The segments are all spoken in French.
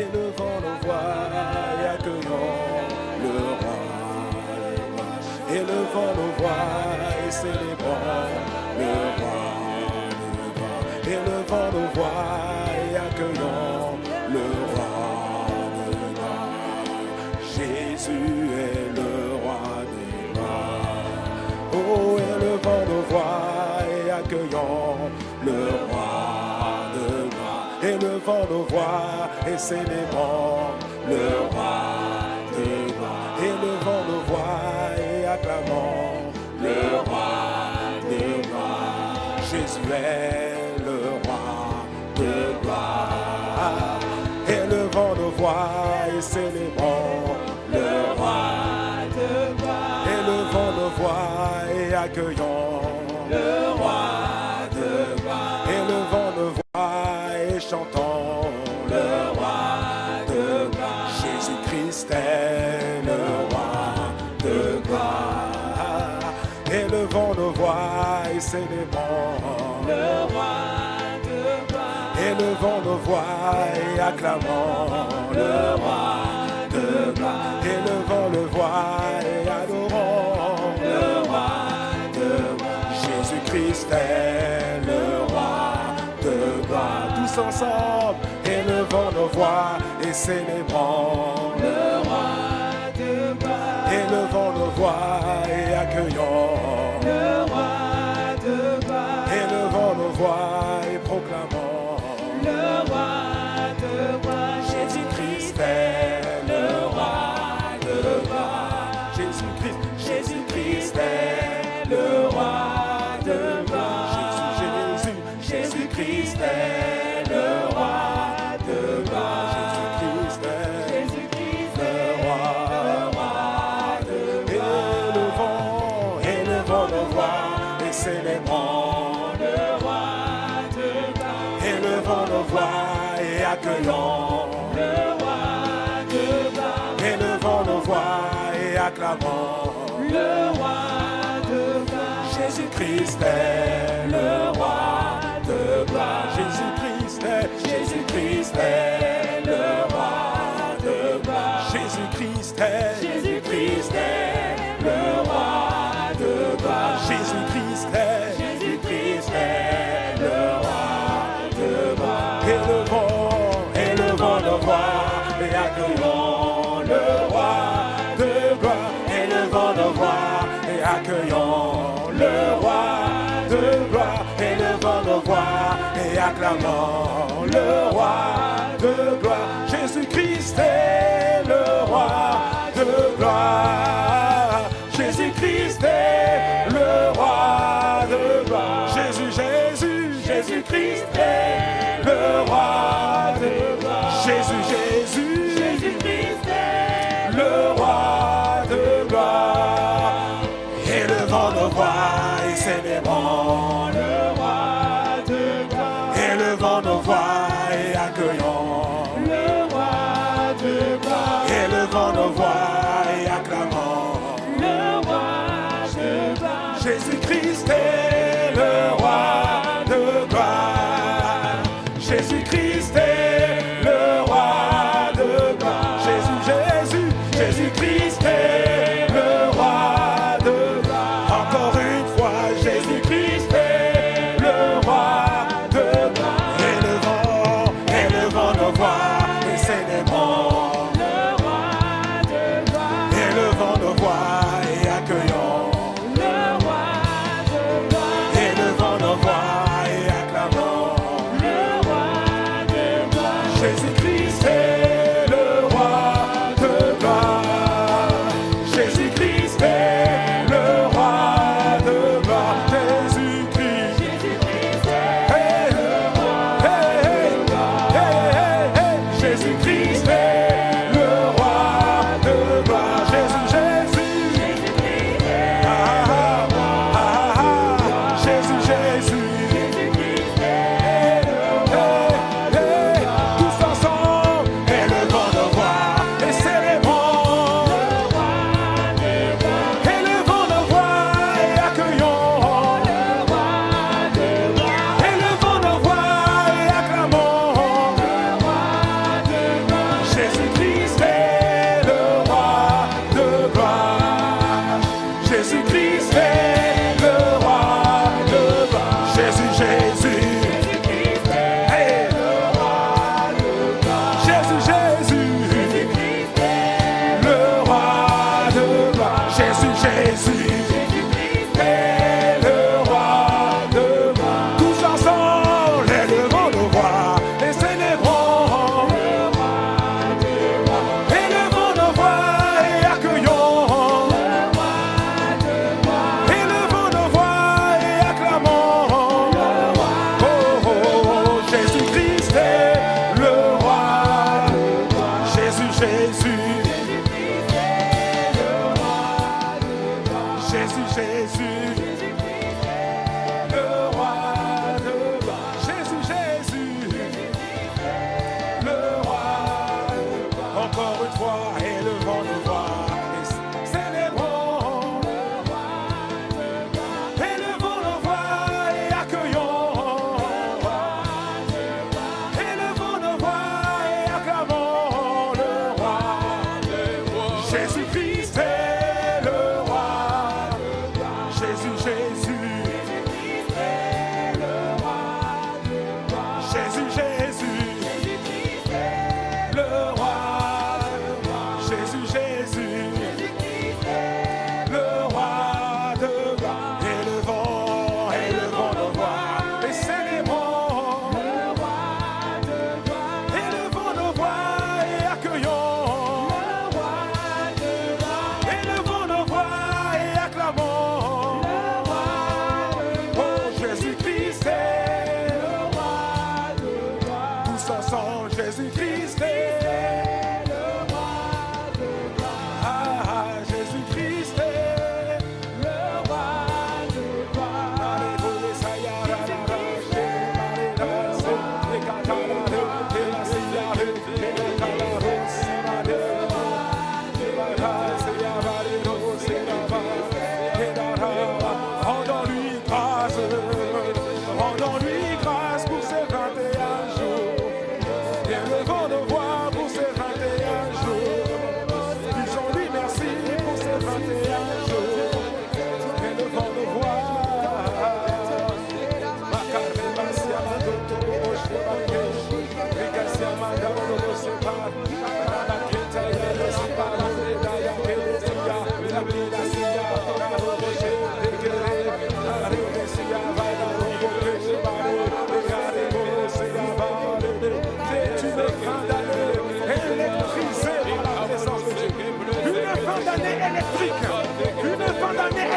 élevons nos voix et accueillons le roi de gloire. Élevons nos voix et célébrons le roi de gloire. Élevons nos voix et accueillons le roi de gloire. Jésus est le roi de gloire. Oh, élevons nos voix et accueillons le roi de gloire. Élevons nos voix et célébrons le roi de gloire. Élevons nos voix et acclamons le roi de gloire. Jésus est le roi de gloire. Élevons nos voix et célébrons le roi de gloire. Élevons nos voix et accueillons le roi de gloire. Élevons nos voix et chantons le roi de gloire. Jésus-Christ est le roi de gloire. Élevons nos voix et célébrons le roi de gloire. Élevons nos voix et acclamons le roi de gloire. Élevons le voix et adorons le roi de gloire. Jésus-Christ est le roi de gloire. Tous ensemble, élevons nos voix et célébrons le roi de gloire. Élevons nos voix et accueillons le roi de gloire. Élevons nos voix et proclamons le roi de gloire. Jésus-Christ est le roi de gloire. Jésus-Christ, Jésus-Christ est le roi de gloire. Jésus, Jésus-Christ est le roi de gloire. Jésus-Christ est le roi de gloire. Élevons nos voix et célébrons le roi de gloire. Élevons nos voix et accueillons le roi de gloire. Élevons nos voix et acclamons le roi de gloire. Jésus-Christ est le roi de gloire. Jésus-Christ est le roi de gloire. Jésus-Christ est le roi de gloire. Jésus-Christ est le roi de gloire. Élevons nos voix et accueillons le roi de gloire. Élevons nos voix et accueillons le roi de gloire. Élevons nos voix et acclamons le roi de gloire. Jésus-Christ est le roi de gloire. Jésus-Christ est le roi de gloire. Jésus-Christ est le roi de gloire. Jésus-Christ est le roi de gloire. Élevons nos voix et célébrons le roi de gloire. Élevons nos voix et accueillons le roi de gloire. Élevons nos voix et acclamons le roi de gloire. Jésus-Christ est le roi de gloire. Jésus-Christ est le roi de gloire. Jésus-Christ est le roi de gloire. Encore une fois, Jésus-Christ est le roi de gloire. Élevons nos voix et célébrons le roi de gloire. Élevons nos voix et accueillons le roi de gloire. Jésus-Christ est le roi de gloire. Jésus, Jésus. Hey. Jésus, Jésus. Le roi de gloire. Jésus, Jésus.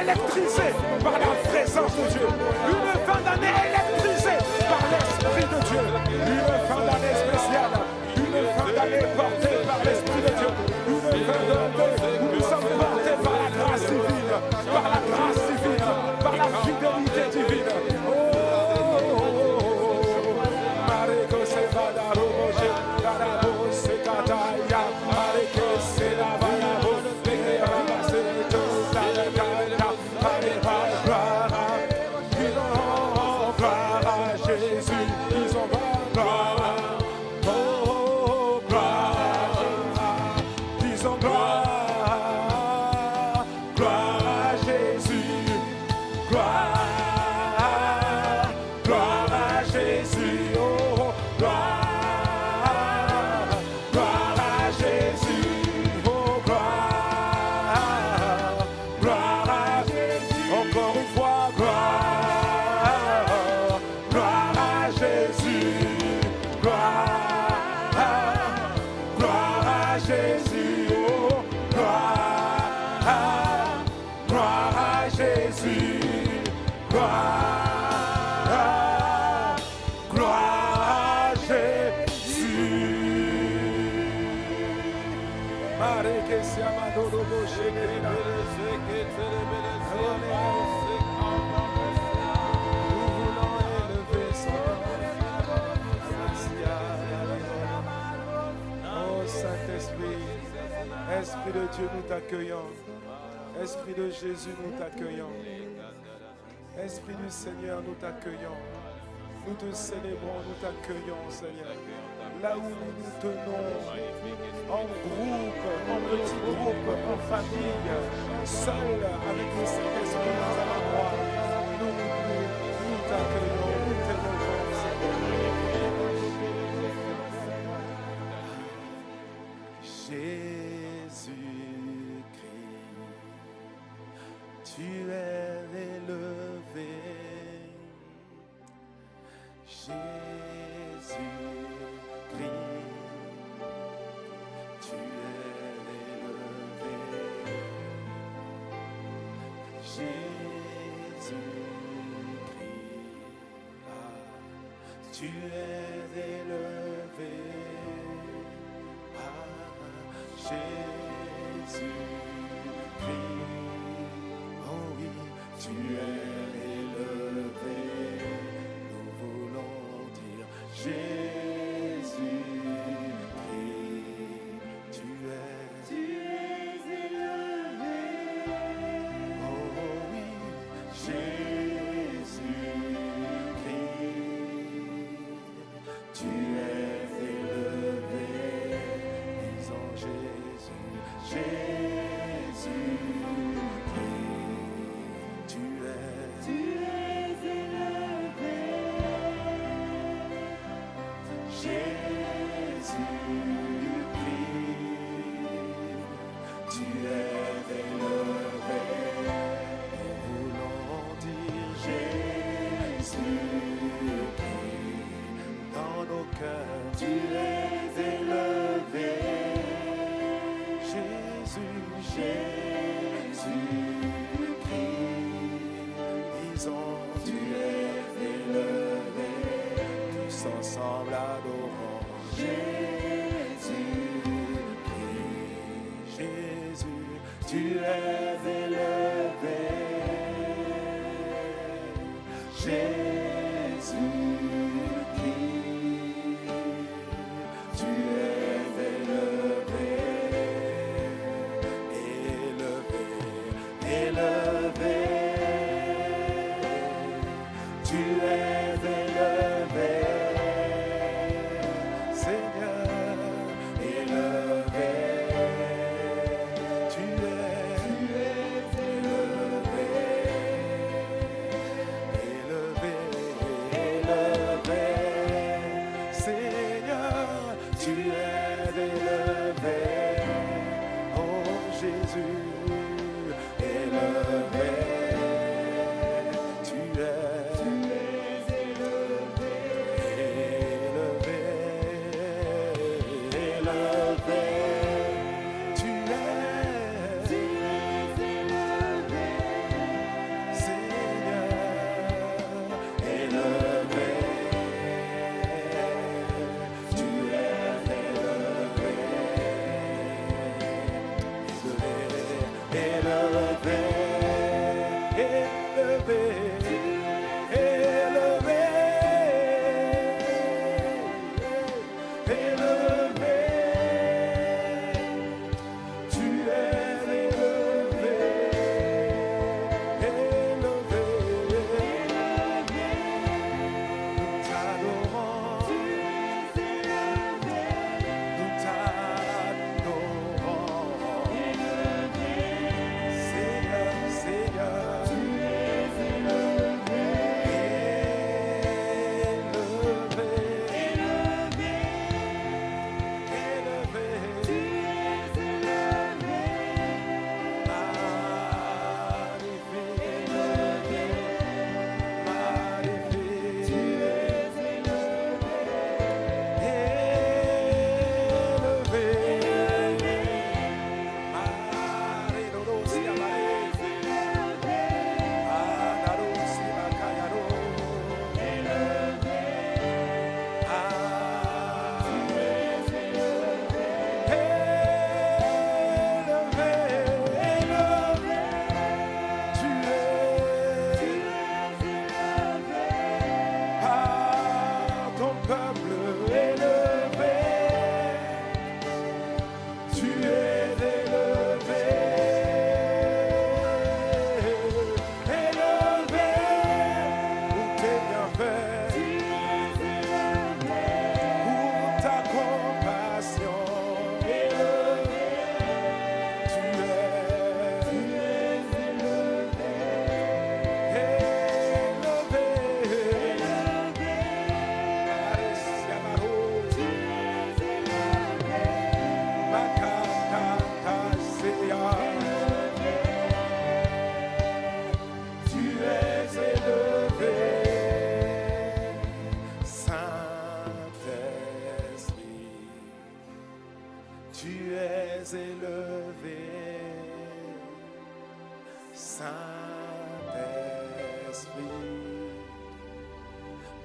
Électrisée par la présence de Dieu, une fin d'année électrisée par l'Esprit de Dieu, une fin d'année spéciale, une fin d'année portée par l'Esprit de Dieu, une fin d'année où nous sommes portés par la grâce divine, par la grâce divine, par la fidélité divine. Esprit de Dieu, nous t'accueillons. Esprit de Jésus, nous t'accueillons. Esprit du Seigneur, nous t'accueillons. Nous te célébrons, nous t'accueillons, Seigneur. Là où nous nous tenons, en groupe, en petit groupe, en famille, seul avec le Saint-Esprit. élevé. Jésus-Christ, tu es élevé. Jésus-Christ, tu es élevé. Jésus-Christ, oh oui, tu es élevé. Nous voulons dire Jésus-Christ, tu es élevé. Oh oui, Jésus-Christ, tu es élevé. Disons Jésus, Jésus-Christ, tu es élevé. Jésus-Christ, tu es élevé. Nous voulons dire Jésus-Christ dans nos cœurs, tu es élevé. Jésus, Jésus-Christ, disons tu es élevé. Tous ensemble adorons Jésus-Christ. Jésus, tu es élevé. Jésus-Christ, tu es élevé. Élevé, tu es élevé, Seigneur, élevé, tu es élevé, élevé, élevé, Seigneur, tu es élevé, oh Jésus. Élevé, tu es élevé, élevé, élevé, tu es élevé, Seigneur, élevé, tu es élevé, élevé, élevé, élevé, élevé, tu es élevé, élevé, nous t'adorons, nous t'adorons, Seigneur, Seigneur, tu es élevé.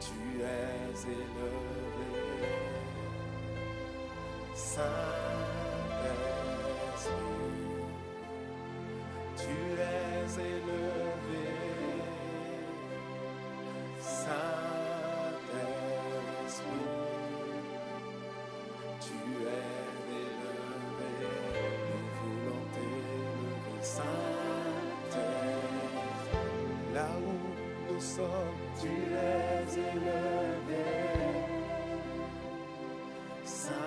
tu es élevé. Saint-Esprit, tu es élevé. Saint-Esprit, tu es élevé. Nous voulons t'élever, Saint-Esprit. Là où nous sommes, tu es élevé. Saint-Esprit,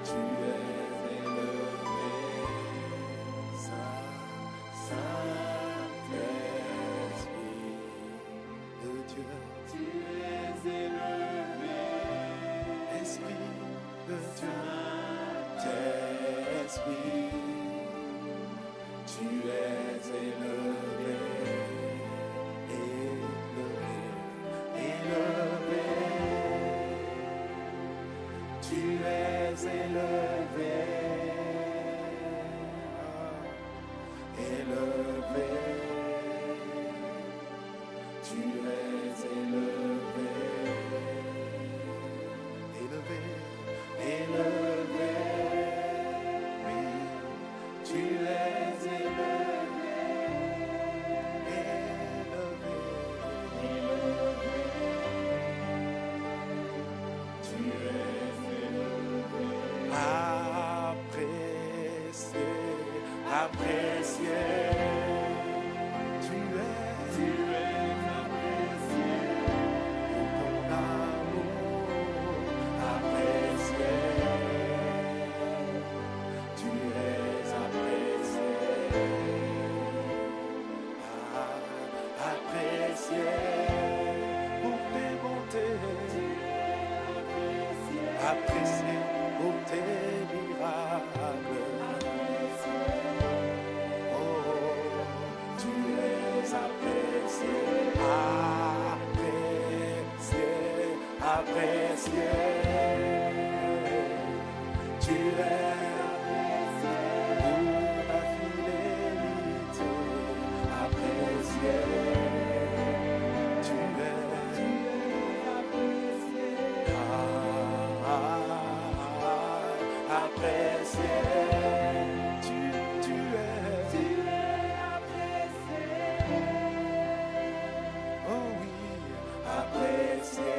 tu es élevé. Saint-Esprit de Dieu, tu es élevé. Esprit de Dieu, Saint-Esprit, tu es élevé. Tu es élevé, élevé, tu es élevé, élevé, élevé, oui, tu es élevé, élevé, élevé, tu es apprécié, tu es apprécié pour ton amour, apprécié, tu es apprécié, apprécié pour tes bontés, apprécié pour tes miracles. Apprécié, tu es apprécié pour ta fidélité, apprécié, tu es apprécié, apprécié, tu es apprécié, oh oui, apprécié.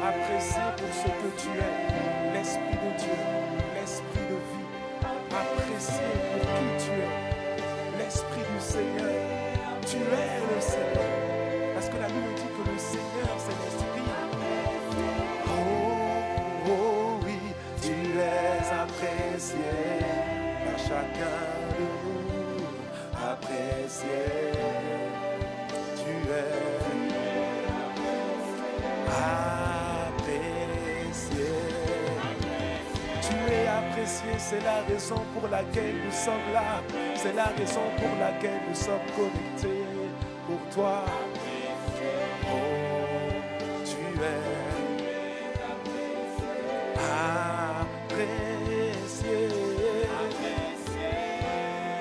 Apprécié pour ce que tu es, l'Esprit de Dieu, l'Esprit de vie. Apprécié pour qui tu es, l'Esprit du Seigneur. Tu es le Seigneur. Parce que la Bible dit que le Seigneur, c'est l'Esprit. Oh, oh oui, tu es apprécié par chacun de nous. Apprécié, tu es apprécié. Tu es apprécié, c'est la raison pour laquelle nous sommes là. C'est la raison pour laquelle nous sommes connectés pour toi. Oh, tu es apprécié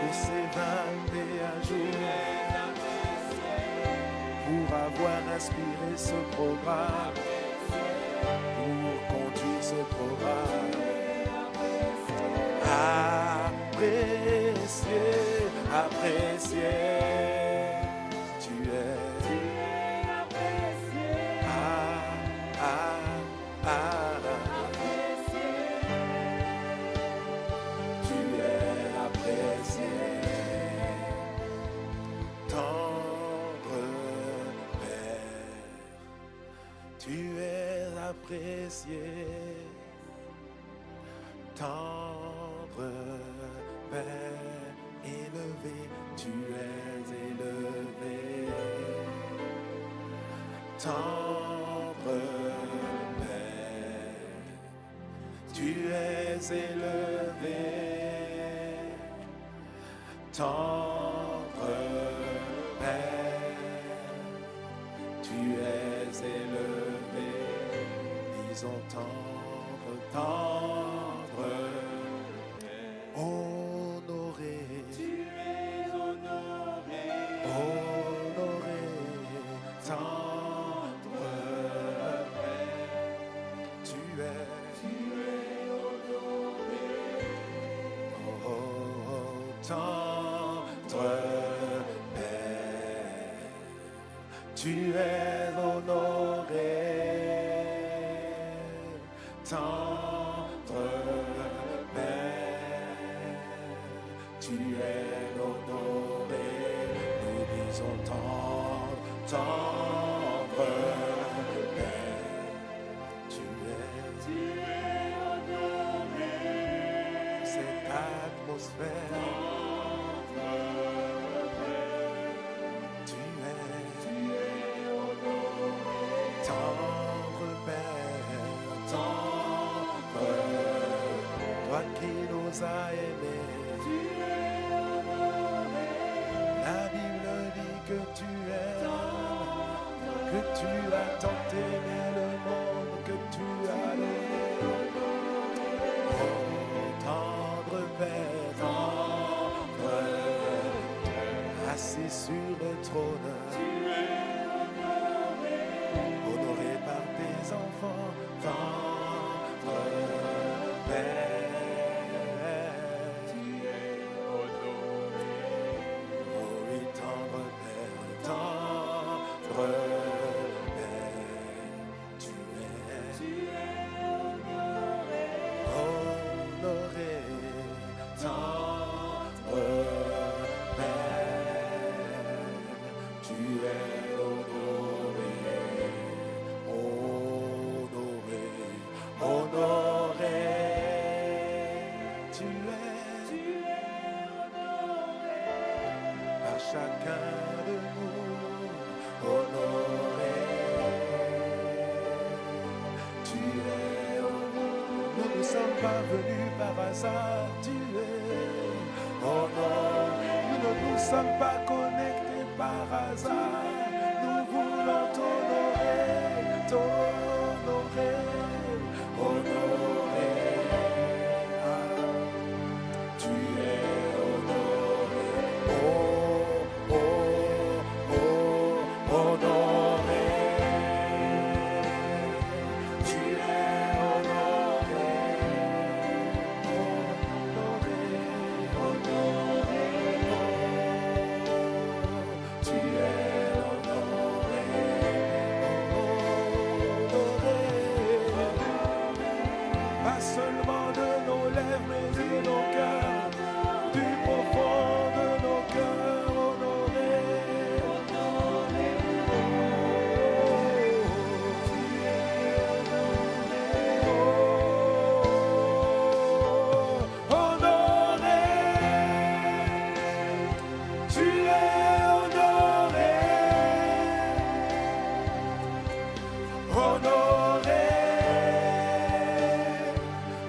pour ces 21 jours, pour avoir inspiré ce programme, pour conduire ce programme. Apprécié, apprécié, tu es apprécié, cieux. Tendre Père élevé, tu es élevé. Tendre Père, tu es élevé. Tendre Père, tu es élevé. Disons tendre, tendre, honoré. Tu es honoré, honoré, tendre Père, tu es honoré. Oh, tendre Père, tu es honoré. Tendre Père, tu es honoré. Nous disons tendre, tendre Père, tu es honoré. Cette atmosphère, tu es honoré. Tendre Père, tendre, toi qui nous as aimés, tu es honoré. La Bible dit que tu es tendre, que tu as tant aimé le monde, que tu as donné. Oh, tendre Père, tendre, assis sur le trône, tu es honoré, honoré par tes enfants, tendre Père, tu es honoré. Oh oui, tendre Père, tendre Père, tu es honoré, honoré, tendre Père, tu es honoré, honoré, honoré, tu es honoré par chacun de nous, honoré, tu es honoré. Nous ne sommes pas venus par hasard, tu es honoré. Nous ne nous sommes pas connectés par hasard, nous voulons t'honorer, t'honorer, honorer. Ah, tu es honoré, oh, oh, oh, honoré. Tu es honoré, honoré, honoré, tu es honoré, honoré, pas seulement de nos lèvres mais de nos cœurs, du profond de nos cœurs, honoré, honoré, tu es honoré, tu es honoré, honoré,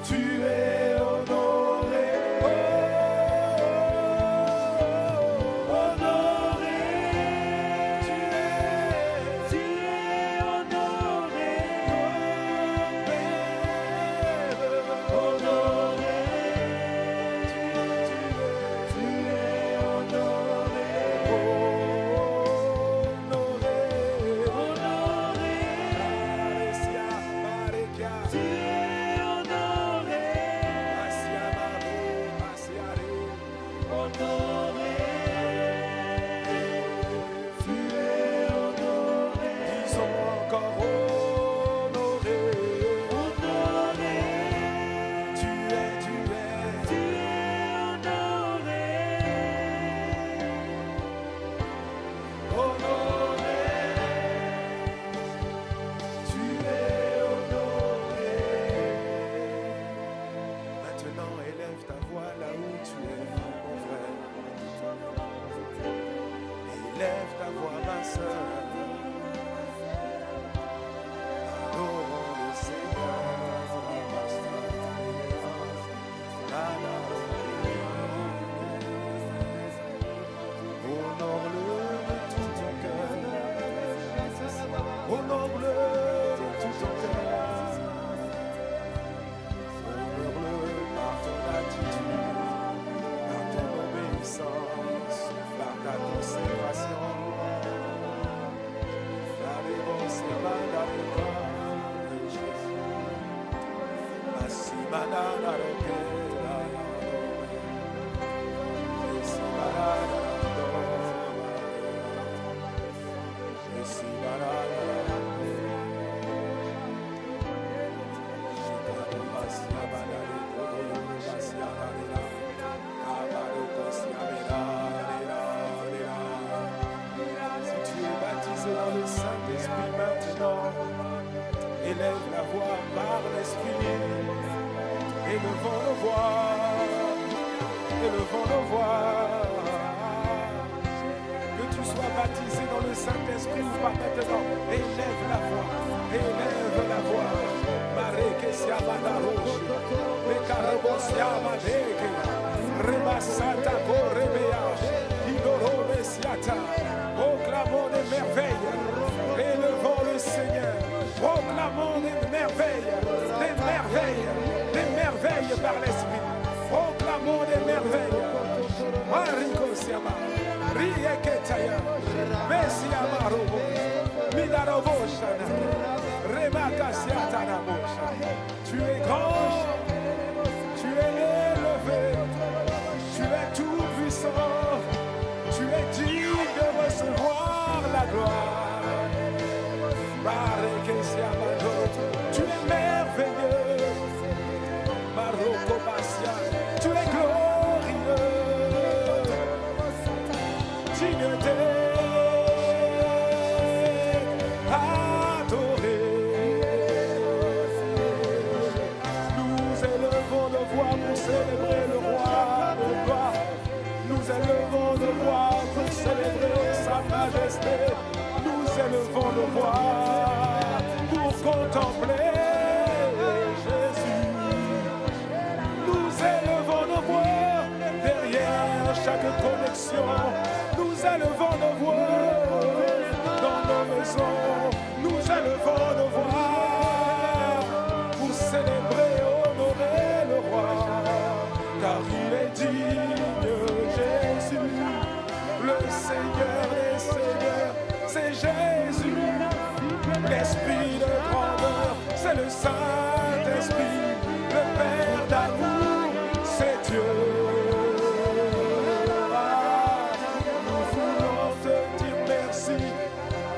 tu es honoré, Élève la voix par l'Esprit, élevons nos voix, élevons nos voix. Que tu sois baptisé dans le Saint-Esprit ou pas maintenant, élève la voix, élève la voix. Mareke siamana roche, mekarebo siamadeke, rebasata korebea, idorobe siata. Proclamons des merveilles, élevons le Seigneur. Proclamons des merveilles par l'Esprit. Proclamons des merveilles. Mariko Siama, Rieketaya, Messiama Robo, Midarobo Shana, Remaka Siatana Mosha. Tu es grand, tu es élevé, tu es tout puissant, tu es digne de recevoir la gloire. Tu es merveilleux, Maroko Bassia, tu es glorieux, digne d'être adoré. Nous élevons nos voix pour célébrer le roi de gloire. Nous élevons nos voix pour célébrer sa majesté. Nous élevons nos voix pour contempler Jésus. Nous élevons nos voix derrière chaque connexion. Nous élevons nos voix dans nos maisons. Nous élevons nos voix pour célébrer, honorer le roi. Car il est digne, Jésus, le Seigneur des Seigneurs. C'est Jésus, l'Esprit de grandeur, c'est le Saint-Esprit, le Père d'amour, c'est Dieu. Nous voulons te dire merci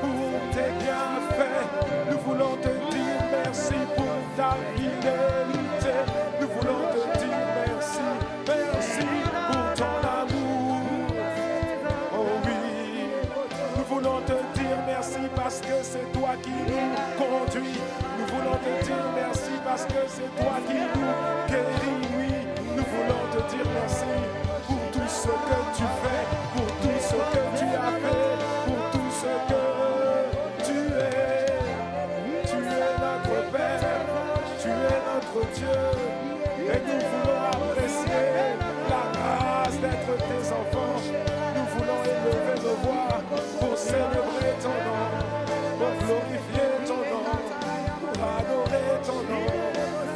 pour tes bienfaits, nous voulons te dire merci pour ta fidélité, nous voulons te dire merci, merci pour ton amour. Oh oui, nous voulons te dire merci parce que c'est toi qui nous conduis. Nous voulons te dire merci parce que c'est toi qui nous guéris. Oui, nous voulons te dire merci pour tout ce que tu fais, pour tout ce que tu as fait, pour tout ce que tu es. Tu es notre Père, tu es notre Dieu. Et nous voulons apprécier la grâce d'être tes enfants. Nous voulons élever nos voix pour célébrer ton nom, pour glorifier ton nom, pour adorer ton nom,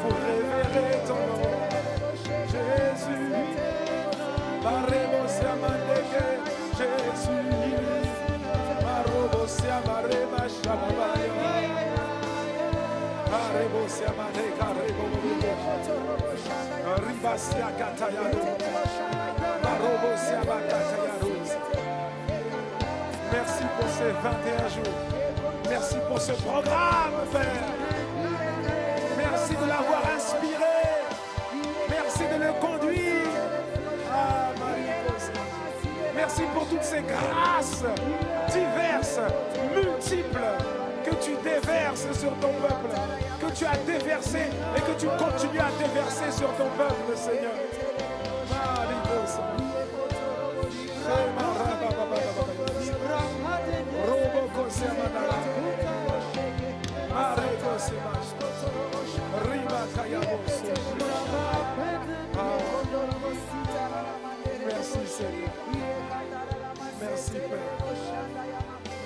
pour révérer ton nom. Jésus, Maremosia Mandeke, Jésus, Marobosia Marema Shalabaya, Maremosia Mandeka Rebobo, Ribasia Katayaro, Marobosia Bakatayaro. Merci pour ces 21 jours. Merci pour ce programme, Père. Merci de l'avoir inspiré. Merci de le conduire. Ah, Marie-Rose. Merci pour toutes ces grâces diverses, multiples, que tu déverses sur ton peuple, que tu as déversé et que tu continues à déverser sur ton peuple, Seigneur. Marie-Rose. Merci Seigneur. Merci Père.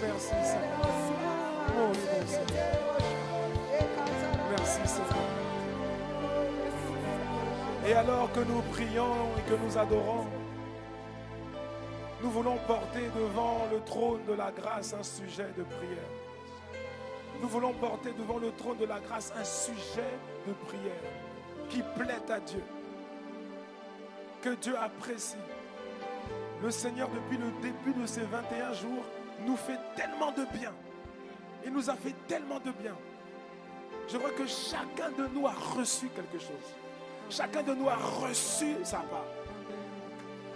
Merci Seigneur. Oh mon Seigneur. Merci Seigneur. Et alors que nous prions et que nous adorons, nous voulons porter devant le trône de la grâce un sujet de prière. Nous voulons porter devant le trône de la grâce un sujet de prière. qui plaît à Dieu, que Dieu apprécie. Le Seigneur, depuis le début de ces 21 jours, nous fait tellement de bien. Il nous a fait tellement de bien. Je crois que chacun de nous a reçu quelque chose. Chacun de nous a reçu sa part.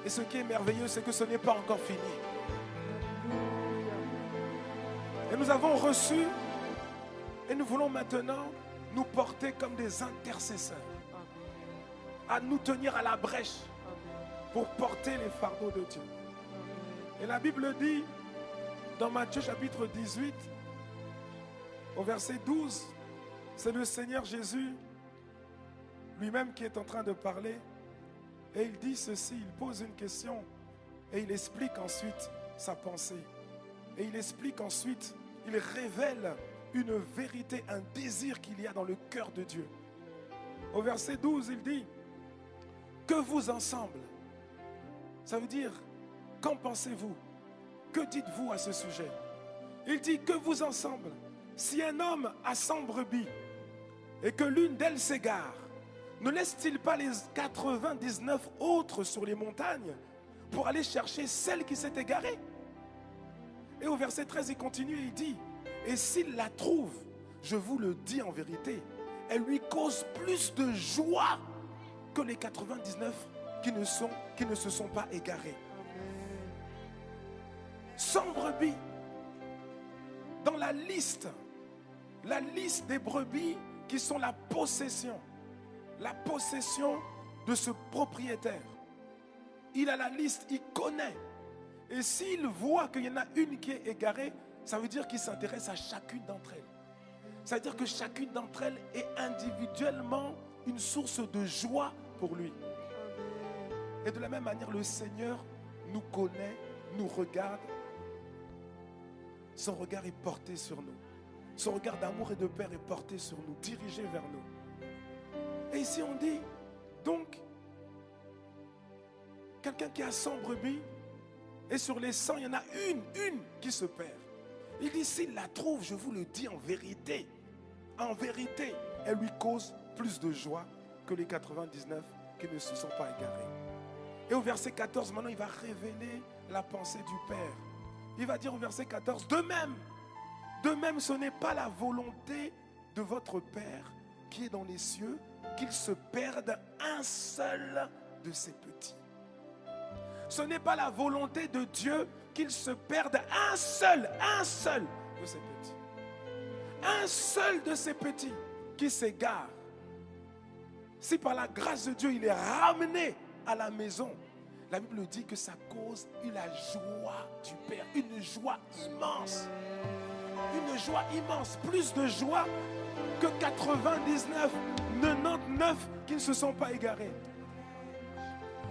Et ce qui est merveilleux, c'est que ce n'est pas encore fini. Et nous avons reçu, et nous voulons maintenant nous porter comme des intercesseurs, à nous tenir à la brèche pour porter les fardeaux de Dieu. Et la Bible dit, dans Matthieu chapitre 18, au verset 12, c'est le Seigneur Jésus lui-même qui est en train de parler. Et il dit ceci, il pose une question et il explique ensuite sa pensée. Et il explique ensuite, il révèle une vérité, un désir qu'il y a dans le cœur de Dieu. Au verset 12, il dit, que vous ensemble, ça veut dire, qu'en pensez-vous? Que dites-vous à ce sujet? Il dit, que vous ensemble, si un homme a 100 brebis et que l'une d'elles s'égare, ne laisse-t-il pas les 99 autres sur les montagnes pour aller chercher celle qui s'est égarée? Et au verset 13, il continue et il dit, et s'il la trouve, je vous le dis en vérité, elle lui cause plus de joie que les 99 qui ne se sont pas égarés. 100 brebis dans la liste des brebis qui sont la possession de ce propriétaire. Il a la liste, il connaît. Et s'il voit qu'il y en a une qui est égarée, ça veut dire qu'il s'intéresse à chacune d'entre elles. Ça veut dire que chacune d'entre elles est individuellement une source de joie pour lui. Et de la même manière, le Seigneur nous connaît, nous regarde. Son regard est porté sur nous. Son regard d'amour et de Père est porté sur nous, dirigé vers nous. Et ici on dit, donc, quelqu'un qui a 100 brebis, et sur les 100, il y en a une qui se perd. Il dit, s'il la trouve, je vous le dis en vérité, elle lui cause plus de joie que les 99 qui ne se sont pas égarés. Et au verset 14, maintenant, il va révéler la pensée du Père. Il va dire au verset 14, de même, ce n'est pas la volonté de votre Père qui est dans les cieux qu'il se perde un seul de ses petits. Ce n'est pas la volonté de Dieu qu'il se perde un seul de ses petits. Un seul de ses petits qui s'égare. Si par la grâce de Dieu il est ramené à la maison, la Bible dit que ça cause la joie du Père, une joie immense. Une joie immense, plus de joie que 99 qui ne se sont pas égarés.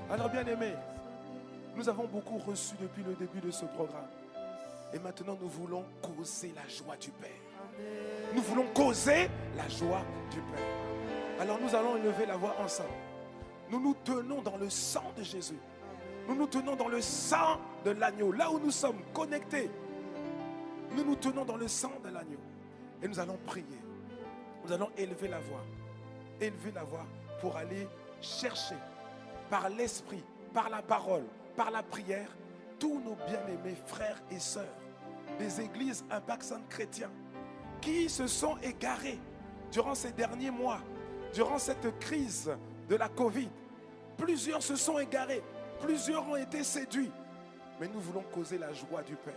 Alors bien aimés, nous avons beaucoup reçu depuis le début de ce programme. Et maintenant nous voulons causer la joie du Père. Nous voulons causer la joie du Père. Alors nous allons élever la voix ensemble. Nous nous tenons dans le sang de Jésus. Nous nous tenons dans le sang de l'agneau. Là où nous sommes connectés, nous nous tenons dans le sang de l'agneau. Et nous allons prier. Nous allons élever la voix. Élever la voix pour aller chercher par l'esprit, par la parole, par la prière, tous nos bien-aimés frères et sœurs des églises Impact Centre Chrétien qui se sont égarés durant ces derniers mois, durant cette crise de la Covid. Plusieurs se sont égarés, plusieurs ont été séduits. Mais nous voulons causer la joie du Père.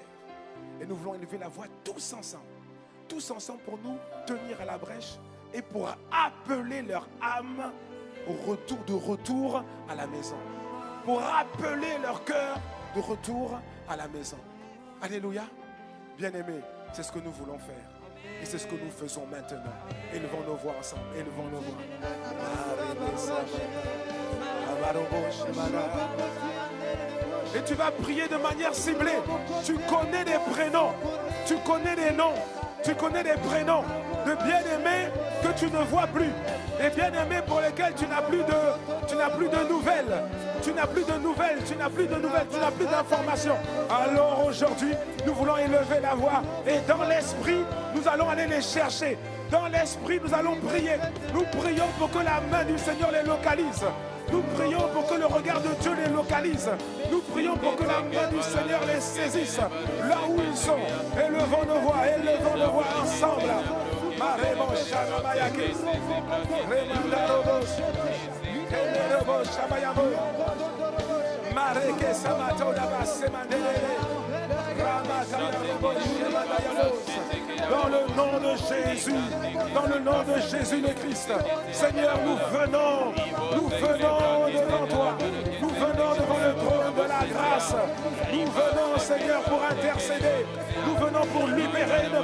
Et nous voulons élever la voix tous ensemble pour nous tenir à la brèche et pour appeler leur âme de retour à la maison. Pour appeler leur cœur de retour à la maison. Alléluia. Bien-aimés, c'est ce que nous voulons faire. Et c'est ce que nous faisons maintenant. Élevons nos voix ensemble. Élevons nos voix. Et tu vas prier de manière ciblée. Tu connais des prénoms. Tu connais des noms. Tu connais des prénoms de bien-aimés que tu ne vois plus. des bien-aimés pour lesquels tu n'as plus de nouvelles. Tu n'as plus de nouvelles, tu n'as plus de nouvelles, tu n'as plus d'informations. Alors aujourd'hui, nous voulons élever la voix et dans l'esprit, nous allons aller les chercher. Dans l'esprit, nous allons prier. Nous prions pour que la main du Seigneur les localise. Nous prions pour que le regard de Dieu les localise. Nous prions pour que la main du Seigneur les saisisse là où ils sont. Élevons nos voix ensemble. Dans le nom de Jésus, dans le nom de Jésus le Christ, Seigneur, nous venons devant toi, nous venons devant le trône de la grâce, nous venons, Seigneur, pour intercéder, nous venons pour libérer une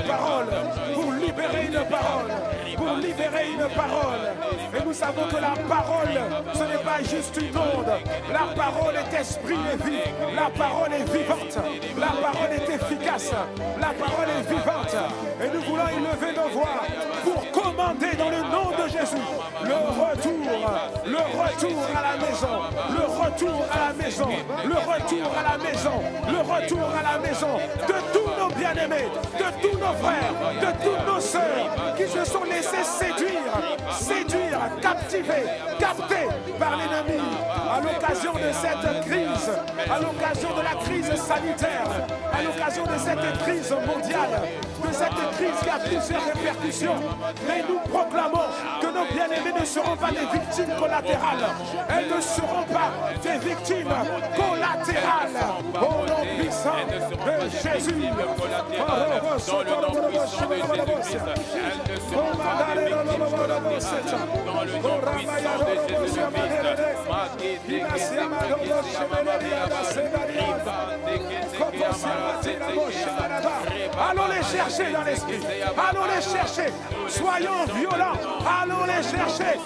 parole, et nous savons que la parole, ce n'est pas juste une onde, la parole est esprit et vie, la parole est vivante, la parole est efficace, la parole est vivante, et nous voulons élever nos voix pour commander dans le nom de Jésus le retour à la maison, le retour à la maison, le retour à la maison, le retour à la maison de tous nos bien-aimés, de tous nos frères, de toutes nos sœurs qui se sont laissés séduire, captivés, captés par l'ennemi à l'occasion de cette crise, à l'occasion de la crise sanitaire, à l'occasion de cette crise mondiale, de cette crise qui a plusieurs répercussions. Mais nous proclamons que nos bien-aimés ne seront pas des victimes collatérales. Elles ne seront pas des victimes collatérales. Au nom puissant de Jésus. Allons les chercher dans l'esprit. Allons les chercher. Soyons violents. Allons les chercher.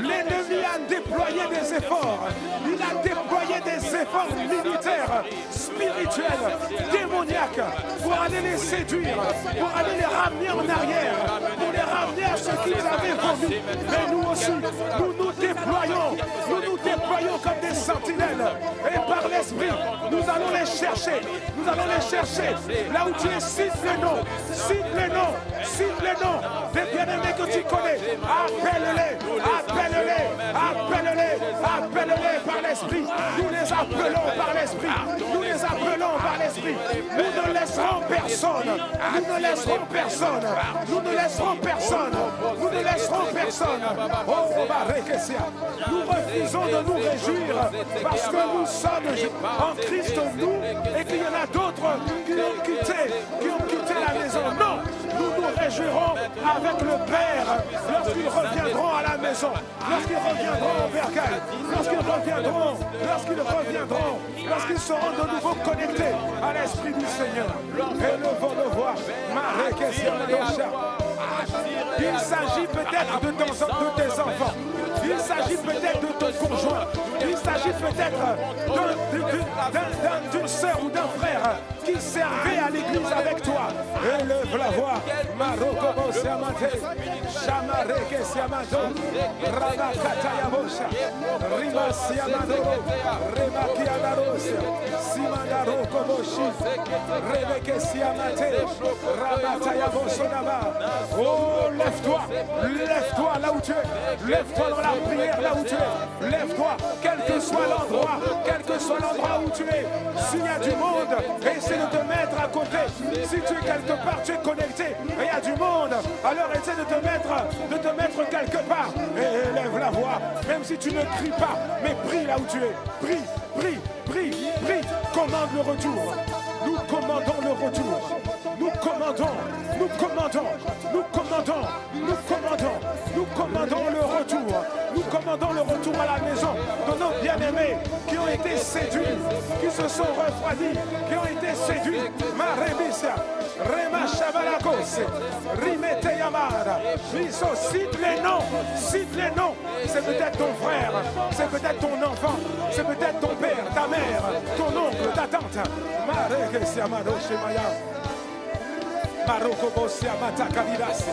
L'ennemi a déployé des efforts. Il a déployé des efforts militaires, spirituels, démoniaques pour aller les séduire, pour aller les ramener en arrière, pour les ramener à ce qu'ils avaient voulu. Mais nous aussi, nous nous déployons comme des sentinelles. Et par l'esprit, nous allons les chercher. Nous allons les chercher. Là où tu es, cite les noms. Cite les noms. Cite les noms des bien-aimés que tu connais. Appelle-les. Appelle-les. Appelle-les. Appelle-les par l'esprit. Nous les appelons par l'esprit. Nous les appelons par l'esprit. Nous ne laisserons personne. Nous ne laisserons personne. Nous ne laisserons personne. Nous ne laisserons personne. Oh, Barekesia. Nous refusons de nous réjouir parce que nous sommes en Christ nous et qu'il y en a d'autres qui ont quitté la maison. Non, nous nous réjouirons avec le Père lorsqu'ils reviendront à la maison, lorsqu'ils reviendront au bercail, lorsqu'ils seront de nouveau connectés à l'Esprit du Seigneur. Élevons nos voix. Il s'agit peut-être de tes enfants. Il s'agit peut-être de ton conjoint. Il s'agit peut-être d'une sœur ou d'un frère qui servait à l'église avec toi. Élève la voix. Marokobo Siamate, Shamareke Siamato, Rabakatayabosha, Rima Siamadoro, Rebakianarosia, Simandaro Koboshi, Rebeke Siamate, Rabatayabosonaba. Oh, lève-toi là où tu es. Lève-toi dans la prière là où tu es. Lève-toi, quel que soit l'endroit où tu es. S'il y a du monde, essaie de te mettre à côté. Si tu es quelque part, tu es connecté et il y a du monde, alors essaie de te mettre quelque part et élève la voix, même si tu ne cries pas, mais prie là où tu es. Prie. Commande le retour. Nous commandons le retour. Nous commandons le retour. Nous commandons le retour à la maison de nos bien-aimés qui ont été séduits, qui se sont refroidis, qui ont été séduits. Marebisia, Rema Shabalakos, Rimete Yamara, Miso, cite les noms. C'est peut-être ton frère, c'est peut-être ton enfant, c'est peut-être ton père, ta mère, ton oncle, ta tante. Marekesia Mado Shemaya. Marokobosia Matakalidas,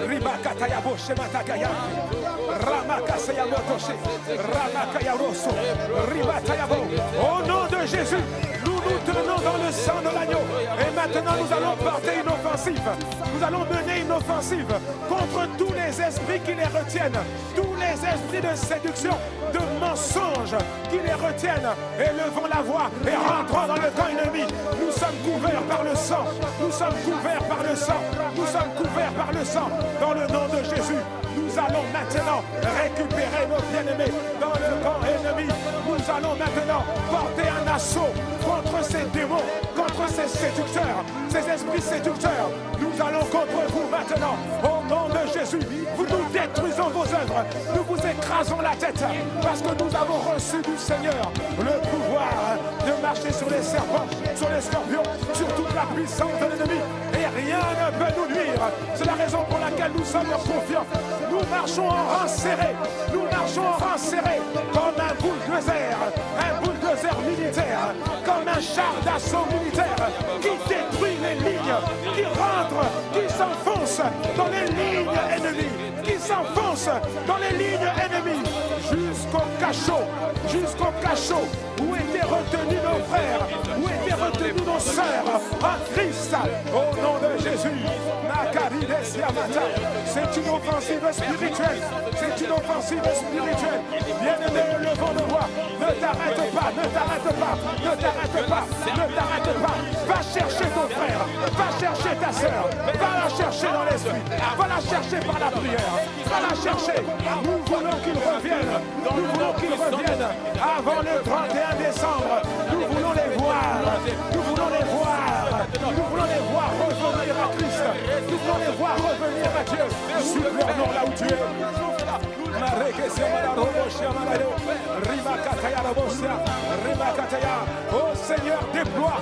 Ribakataya Boshe Matakaya, Ramakasaya Motoshe, Ramakaya Rosso, Ribatayabo. Au nom de Jésus, nous nous tenons dans le sang de l'agneau. Et maintenant, nous allons porter une offensive. Nous allons mener une offensive contre tous les esprits qui les retiennent, tous les esprits de séduction, de mensonges qui les retiennent. Élevons la voix et rentrons dans le camp ennemi. Nous sommes couverts par le sang. Nous sommes couverts par le sang. Nous sommes couverts par le sang. Dans le nom de Jésus, nous allons maintenant récupérer nos bien-aimés dans le camp ennemi. Nous allons maintenant porter un assaut contre ces démons, contre ces séducteurs, ces esprits séducteurs. Nous allons contre vous maintenant. Au nom de Jésus, nous détruisons vos œuvres. Nous vous écrasons la tête parce que nous avons reçu du Seigneur le pouvoir de marcher sur les serpents, sur les scorpions, sur toute la puissance de l'ennemi. Et rien ne peut nous nuire. C'est la raison pour laquelle nous sommes confiants. Nous marchons en rang serré. Nous marchons en rang serré comme un bulldozer militaire, comme un char d'assaut militaire qui détruit les lignes, qui rentre, qui s'enfonce dans les lignes ennemies, qui s'enfonce dans les lignes ennemies jusqu'au cachot où étaient retenus nos frères, où étaient retenus nos sœurs en Christ. Au nom de Jésus, c'est une offensive spirituelle. C'est une offensive spirituelle. Bien-aimé, levons nos voix. Ne t'arrête pas, ne t'arrête pas, ne t'arrête pas, ne t'arrête pas. Va chercher ton frère, va chercher ta sœur, va la chercher dans l'esprit, va la chercher par la prière, va la chercher. Nous voulons qu'il revienne, nous voulons qu'il revienne avant le 31 décembre. Nous voulons les voir, nous voulons les voir, nous voulons les voir revenir à Christ, nous voulons les voir revenir à Dieu. Sur leur nom là où tu es. Oh Seigneur, déploie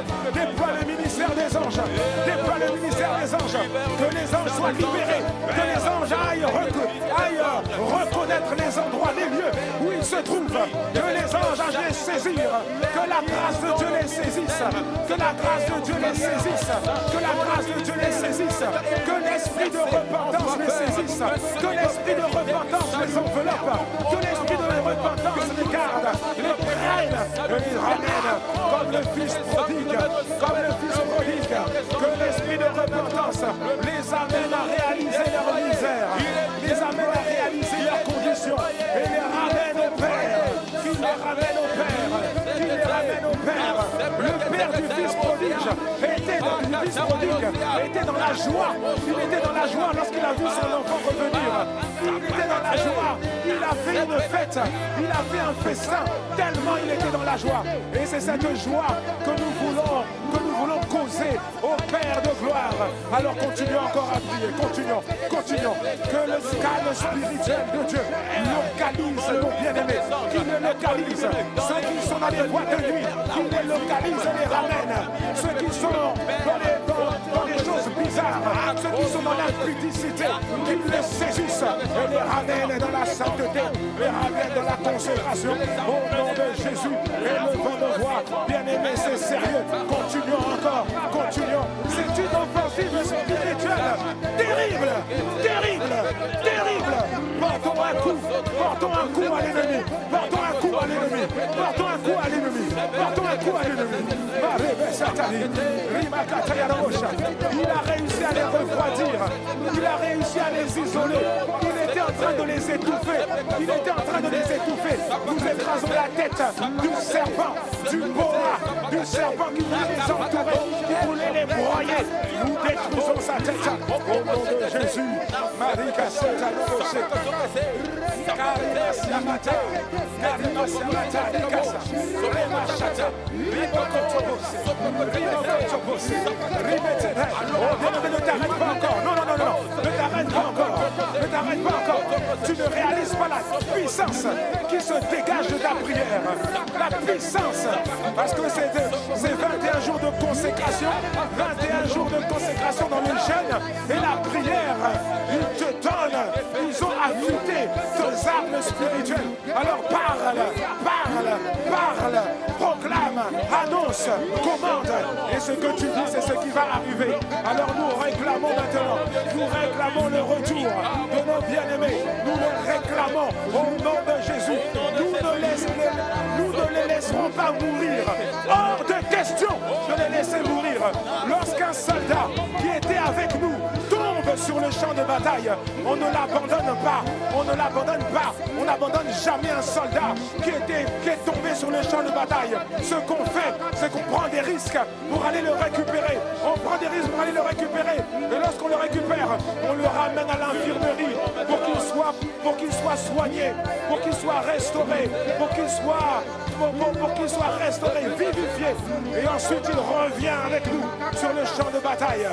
le ministère des anges, déploie le ministère des anges, que les anges soient libérés, que les anges aillent reconnaître les endroits, les lieux où ils se trouvent, que les anges aillent les saisir, que la grâce de Dieu les saisisse, que la grâce de Dieu les saisisse, que la grâce de Dieu les saisisse, que l'esprit de repentance les saisisse, que l'esprit de repentance les enveloppe, que l'esprit de repentance les garde, les prenne et les ramène comme le fils prodigue, que l'esprit de repentance les amène à réaliser leur misère, les amène à réaliser leurs conditions et les ramène au Père, qui les ramène au Père, qui les ramène au Père. Le Père du fils prodigue était dans la joie, il était dans la joie lorsqu'il a vu son enfant revenir, il était dans la joie, il a fait une fête, il a fait un festin, tellement il était dans la joie. Et c'est cette joie que nous voulons causer au Père de gloire. Alors continuons encore à prier, continuons. Que le calme spirituel de Dieu localise nos bien-aimés, qu'il les localise, ceux qui sont dans les boîtes de nuit, qu'il les localise et les ramène, ceux qui sont dans les choses bizarres, ceux qui sont dans l'impudicité, qu'il les saisisse et les ramène dans la sainteté, les ramène dans la consécration. Au nom de Jésus, élevons nos voix. Bien-aimés, c'est sérieux. Continuons encore, continuons. C'est une offensive spirituelle terrible. Portons un coup à l'ennemi. Il a réussi à les refroidir. Il a réussi à les isoler. Il était en train de les étouffer. Nous écrasons la tête du serpent, du boa, du serpent qui voulait les entourer, qui voulait les broyer. Nous détruisons sa tête. Au nom de Jésus. Marika Seta Loboshe. Karima Siamata. Nikasa. Sorema Shata. Ribokotobose. Ribetene. Ne t'arrête pas encore. Non. Ne t'arrête pas encore. Tu ne réalises pas la puissance qui se dégage de ta prière. La puissance. Parce que c'est 21 jours de consécration. 21 jours de consécration dans le jeûne. Et la prière, ils te donnent. Ils ont affûté tes armes spirituelles. Alors parle. Proclame. annonce, commande. Et ce que tu dis, c'est ce qui va arriver. Alors nous réclamons maintenant, nous réclamons le retour de nos bien-aimés. Nous le réclamons au nom de Jésus. Nous ne les laisserons pas mourir. Hors de question de les laisser mourir. Lorsqu'un soldat qui était avec nous tombe sur le champ de bataille, on ne l'abandonne pas. On ne l'abandonne pas. On n'abandonne jamais un soldat qui est tombé sur le champ de bataille. Ce qu'on fait, c'est qu'on prend des risques pour aller le récupérer. On prend des risques pour aller le récupérer. Et lorsqu'on le récupère, on le ramène à l'infirmerie pour qu'il soit soigné, pour qu'il soit restauré, pour qu'il soit restauré, vivifié. Et ensuite, il revient avec nous sur le champ de bataille.